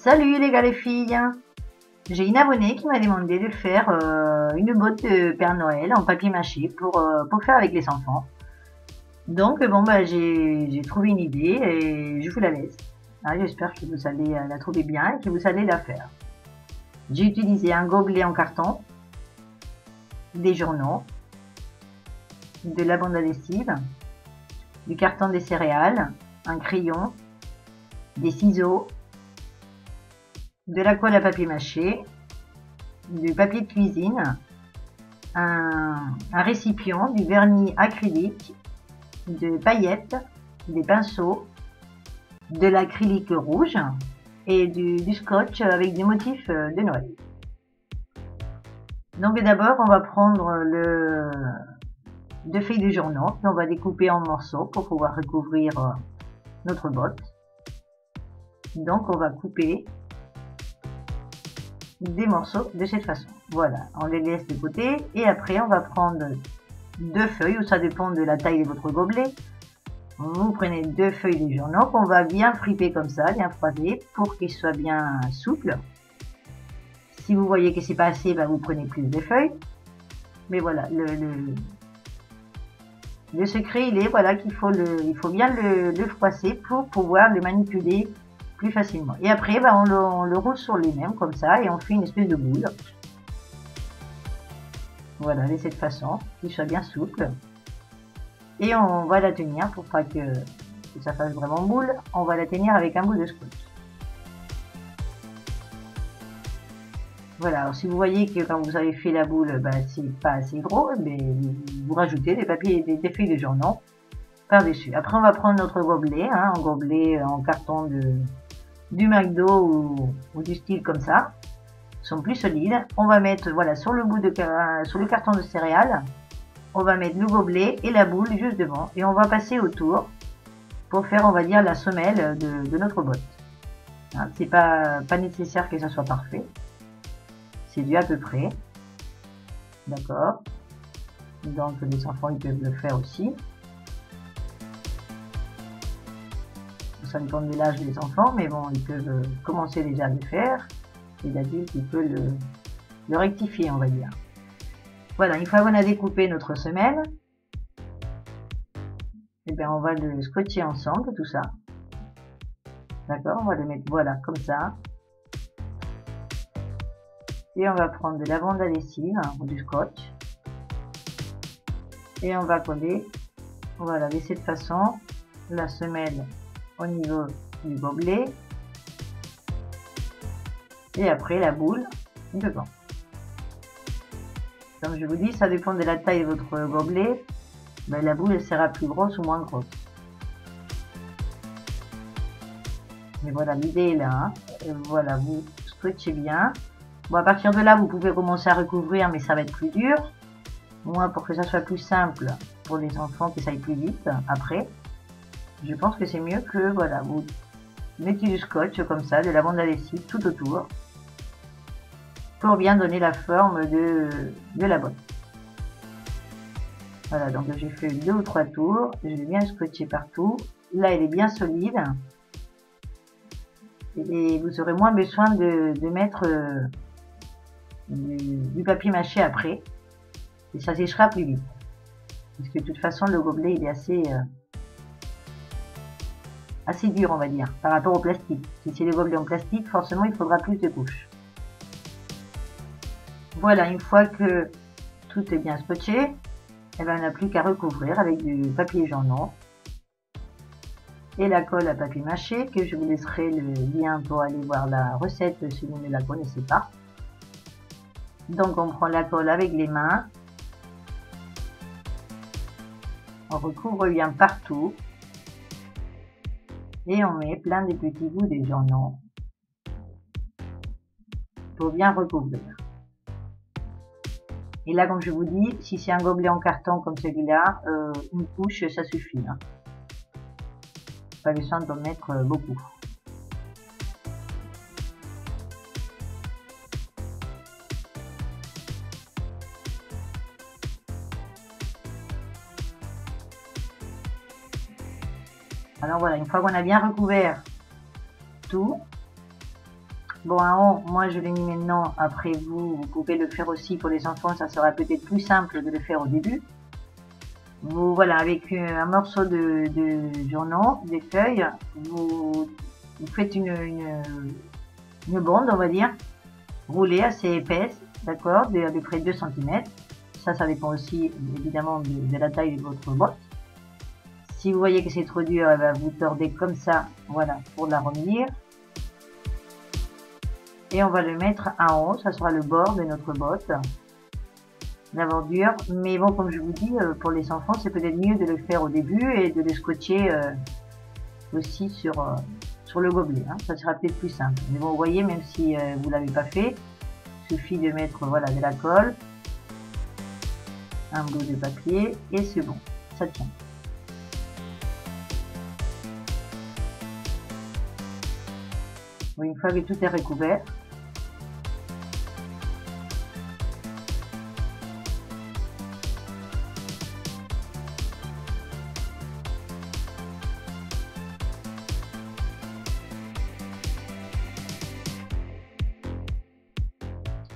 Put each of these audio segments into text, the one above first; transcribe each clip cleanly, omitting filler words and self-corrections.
Salut les gars les filles. J'ai une abonnée qui m'a demandé de faire une botte de Père Noël en papier mâché pour faire avec les enfants. Donc bon bah j'ai trouvé une idée et je vous la laisse. J'espère que vous allez la trouver bien et que vous allez la faire. J'ai utilisé un gobelet en carton, des journaux, de la bande adhesive, du carton des céréales, un crayon, des ciseaux, de la colle à papier mâché, du papier de cuisine, un récipient, du vernis acrylique, de paillettes, des pinceaux, de l'acrylique rouge et du scotch avec des motifs de Noël. Donc d'abord on va prendre deux feuilles de journaux qu'on va découper en morceaux pour pouvoir recouvrir notre botte. Donc on va couper des morceaux de cette façon. Voilà, on les laisse de côté et après on va prendre deux feuilles, ou ça dépend de la taille de votre gobelet. Vous prenez deux feuilles de journaux qu'on va bien friper comme ça, bien froisser pour qu'ils soient bien souples. Si vous voyez que c'est pas assez, vous prenez plus de feuilles. Mais voilà, le secret il est voilà qu'il faut bien le froisser pour pouvoir le manipuler plus facilement. Et après on le roule sur lui-même comme ça et on fait une espèce de boule. Voilà, de cette façon, qu'il soit bien souple. Et on va la tenir pour pas que ça fasse vraiment boule. On va la tenir avec un bout de scotch. Voilà, alors si vous voyez que quand vous avez fait la boule, c'est pas assez gros, mais vous rajoutez des papiers, des feuilles de journaux par-dessus. Après, on va prendre notre gobelet, un gobelet en carton du McDo ou du style comme ça. Ils sont plus solides. On va mettre, voilà, sur le carton de céréales, on va mettre le gobelet et la boule juste devant. Et on va passer autour pour faire, on va dire, la semelle de notre botte. C'est pas nécessaire que ça soit parfait. C'est du à peu près. D'accord. Donc les enfants ils peuvent le faire aussi. Ça dépend de l'âge des enfants, mais bon, ils peuvent commencer déjà à le faire. Et l'adulte il peut le rectifier, on va dire. Voilà, une fois qu'on a découpé notre semelle, et bien on va le scotcher ensemble, tout ça. D'accord, on va le mettre voilà comme ça. Et on va prendre de la bande adhesive ou du scotch et on va coller, voilà, de cette façon la semelle au niveau du gobelet et après la boule devant. Comme je vous dis, ça dépend de la taille de votre gobelet, la boule elle sera plus grosse ou moins grosse. Mais voilà, l'idée est là, voilà, vous scotchez bien. Bon, à partir de là, vous pouvez commencer à recouvrir, mais ça va être plus dur. Moi, pour que ça soit plus simple pour les enfants, que ça aille plus vite après, je pense que c'est mieux que, voilà, vous mettez du scotch comme ça, de la bande adhesive tout autour, pour bien donner la forme de la botte. Voilà, donc j'ai fait 2 ou 3 tours, je vais bien scotcher partout. Là, elle est bien solide. Et vous aurez moins besoin de mettre du papier mâché après et ça séchera plus vite parce que de toute façon le gobelet il est assez dur on va dire par rapport au plastique. Si c'est le gobelet en plastique forcément il faudra plus de couches. Voilà, une fois que tout est bien scotché, on n'a plus qu'à recouvrir avec du papier journaux et la colle à papier mâché que je vous laisserai le lien pour aller voir la recette si vous ne la connaissez pas. Donc on prend la colle avec les mains, on recouvre bien partout et on met plein de petits bouts de journaux pour bien recouvrir. Et là comme je vous dis, si c'est un gobelet en carton comme celui-là, une couche ça suffit. Pas besoin d'en mettre beaucoup. Alors voilà, une fois qu'on a bien recouvert tout, Bon, en haut, moi je l'ai mis maintenant. Après vous pouvez le faire aussi pour les enfants. Ça sera peut-être plus simple de le faire au début. Vous, voilà, avec un morceau de journaux, des feuilles, vous faites une bande, on va dire, roulée assez épaisse, d'accord, d'à peu près 2 cm. Ça dépend aussi évidemment de la taille de votre botte. Si vous voyez que c'est trop dur, vous tordez comme ça, voilà, pour l'arrondir. Et on va le mettre en haut, ça sera le bord de notre botte, la bordure. Mais bon, comme je vous dis, pour les enfants, c'est peut-être mieux de le faire au début et de le scotcher aussi sur le gobelet. Hein. Ça sera peut-être plus simple. Mais bon, vous voyez, même si vous l'avez pas fait, il suffit de mettre voilà, de la colle, un bout de papier et c'est bon, ça tient. Une fois que tout est recouvert,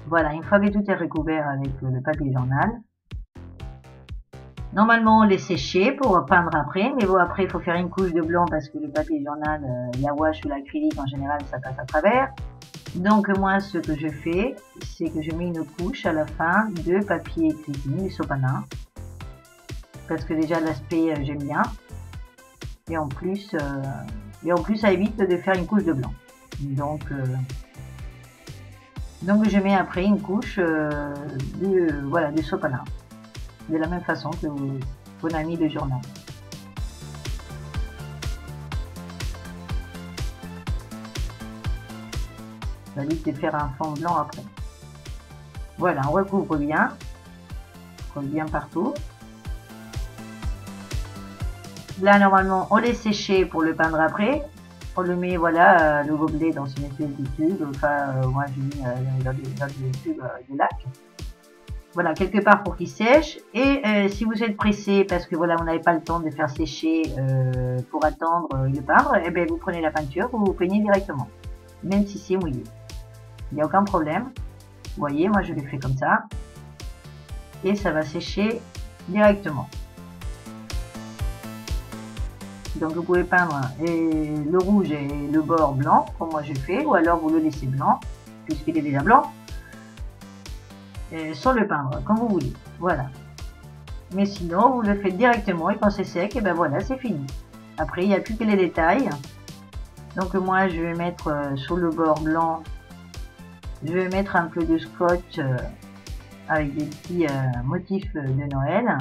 voilà, une fois que tout est recouvert avec le papier journal, normalement on les sécher pour peindre après, mais bon après il faut faire une couche de blanc parce que le papier journal, la wash ou l'acrylique en général ça passe à travers. Donc moi ce que je fais, c'est que je mets une couche à la fin de papier cuisine, du sopalin, parce que déjà l'aspect j'aime bien, et en plus ça évite de faire une couche de blanc. Donc je mets après une couche voilà, de sopalin, de la même façon que qu'on a mis le journal. Ça évite de faire un fond blanc après. Voilà, on recouvre bien partout. Là, normalement, on laisse sécher pour le peindre après. On le met, voilà, le gobelet dans une espèce de tube. Enfin, moi, j'ai mis dans le tube de lac. Voilà, quelque part pour qu'il sèche. Et si vous êtes pressé, parce que voilà, on n'avait pas le temps de faire sécher pour attendre le peindre, eh bien, vous prenez la peinture, vous peignez directement, même si c'est mouillé. Il n'y a aucun problème. Vous voyez, moi, je le fais comme ça. Et ça va sécher directement. Donc vous pouvez peindre le rouge et le bord blanc, comme moi je fais, ou alors vous le laissez blanc, puisqu'il est déjà blanc, sans le peindre, comme vous voulez. Voilà. Mais sinon, vous le faites directement et quand c'est sec, et ben voilà, c'est fini. Après, il n'y a plus que les détails. Donc moi, je vais mettre sur le bord blanc, je vais mettre un peu de scotch avec des petits motifs de Noël.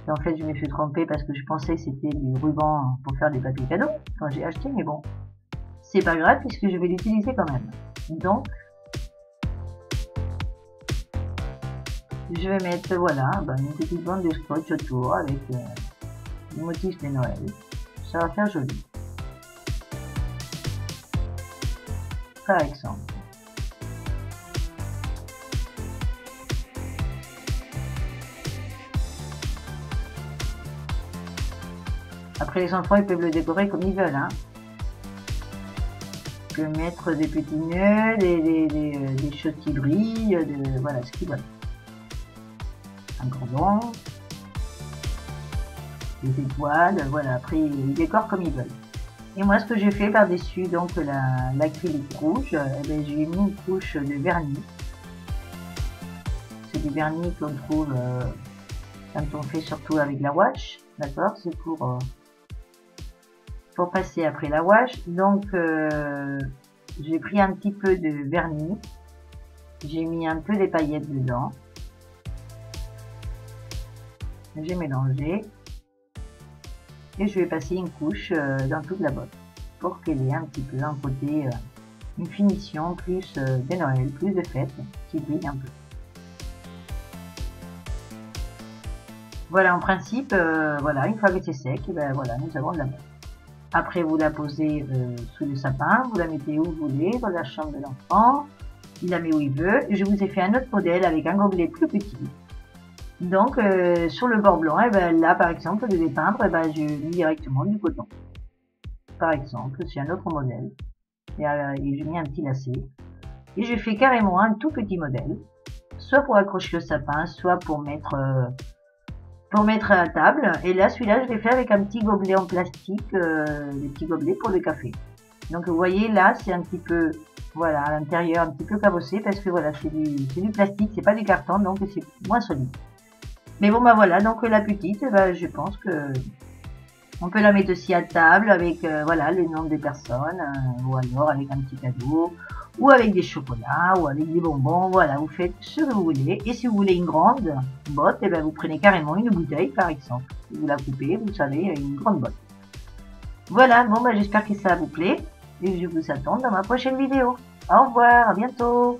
Et en fait, je me suis trompée parce que je pensais que c'était du ruban pour faire des papiers cadeaux quand j'ai acheté, mais bon, c'est pas grave puisque je vais l'utiliser quand même. Donc, je vais mettre, voilà, une petite bande de scotch autour avec des motifs de Noël. Ça va faire joli. Par exemple. Après, les enfants, ils peuvent le décorer comme ils veulent. Hein. Ils peuvent mettre des petits nœuds, des choses qui brillent, voilà ce qu'ils veulent. Un cordon, des étoiles, voilà. Après, ils décorent comme ils veulent. Et moi, ce que j'ai fait par-dessus donc l'acrylique rouge, j'ai mis une couche de vernis. C'est du vernis qu'on trouve quand on fait surtout avec la wash, d'accord. C'est pour passer après la wash. Donc j'ai pris un petit peu de vernis, j'ai mis un peu des paillettes dedans, j'ai mélangé et je vais passer une couche dans toute la botte pour qu'elle ait un petit peu un côté, une finition plus de Noël, plus de fête qui brille un peu. Voilà, en principe, voilà, une fois que c'est sec, ben voilà, nous avons de la botte. Après, vous la posez sous le sapin, vous la mettez où vous voulez, dans la chambre de l'enfant, il la met où il veut. Je vous ai fait un autre modèle avec un gobelet plus petit. Donc, sur le bord blanc, là, par exemple, de dépeindre, je mets directement du coton. Par exemple, c'est un autre modèle. et j'ai mis un petit lacet. Et je fais carrément un tout petit modèle, soit pour accrocher le sapin, soit pour mettre à la table. Et là, celui-là, je l'ai fait avec un petit gobelet en plastique, des petits gobelets pour le café. Donc vous voyez là, c'est un petit peu, voilà, à l'intérieur un petit peu cabossé parce que voilà, c'est du plastique, c'est pas du carton, donc c'est moins solide. Mais bon, bah voilà, donc la petite, bah, je pense que on peut la mettre aussi à table avec voilà le nom des personnes, ou alors avec un petit cadeau, ou avec des chocolats, ou avec des bonbons. Voilà, vous faites ce que vous voulez. Et si vous voulez une grande botte, et ben vous prenez carrément une bouteille, par exemple. Vous la coupez, vous savez, une grande botte. Voilà, bon bah j'espère que ça vous plaît et je vous attends dans ma prochaine vidéo. Au revoir, à bientôt.